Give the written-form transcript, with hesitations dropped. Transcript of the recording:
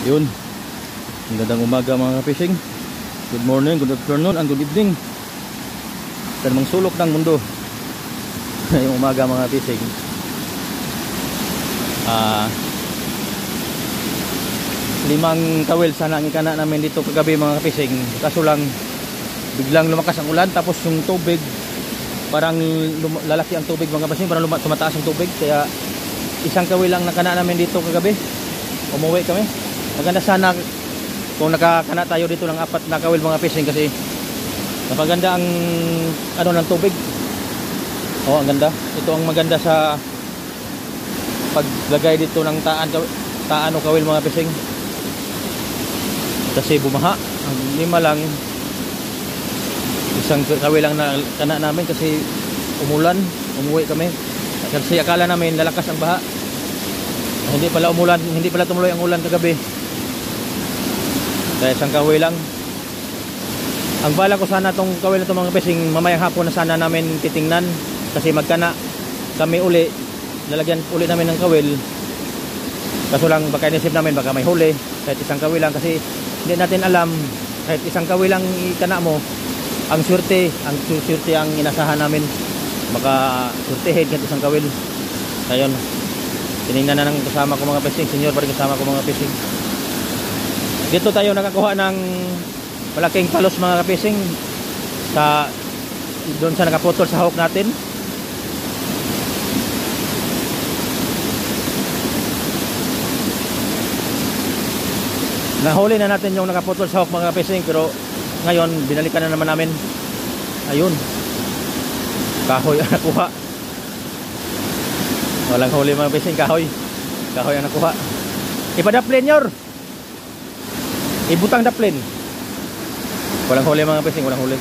Yun. Magandang umaga mga fishing. Good morning, good afternoon, and good evening. Sa namang sulok ng mundo. Ngayong umaga mga fishing. Limang kawil sana ang ikana namin dito kagabi mga fishing. Kaso lang biglang lumakas ang ulan, tapos yung tubig parang lalaki ang tubig mga fishing, parang tumataas ang tubig. Kaya isang kawil lang nakana namin dito kagabi. Umuwi kami. Maganda sana kung nakakana tayo dito ng 4 na kawil mga fishing, kasi napaganda ang ano ng tubig. Oh, ang ganda. Ito ang maganda sa paglagay dito ng taan o kawil mga fishing. Kasi bumaha. Ang lima lang, isang kawil lang na kana namin kasi umulan. Umuwi kami. Kasi akala namin lalakas ang baha. Hindi pala umulan, hindi pala tumuloy ang ulan kagabi. Kaya isang kawil lang. Ang bala ko sana tong kawil na itong mga fishing, mamayang hapon na sana namin titingnan. Kasi magkana kami uli, lalagyan uli namin ng kawil. Kaso lang baka inisip namin baka may huli. Kahit isang kawil lang, kasi hindi natin alam. Kahit isang kawil lang ikana mo, ang surte ang inasahan namin. Baka surtehin kahit isang kawil. Ayun, tinignan na ng kasama ko mga fishing. Senior pa rin kasama ko mga fishing. Dito tayo nakakuha ng malaking palos mga fishing, sa doon sa nakaputol sa hawk natin. Nahuli na natin yung nakaputol sa hawk mga fishing, pero ngayon binalikan na naman namin. Ayun, kahoy ang nakuha. Walang huli mga fishing, kahoy ang nakuha. Ipadaplin yor, ibutang daplin. Walang huli mga fishing, walang huli.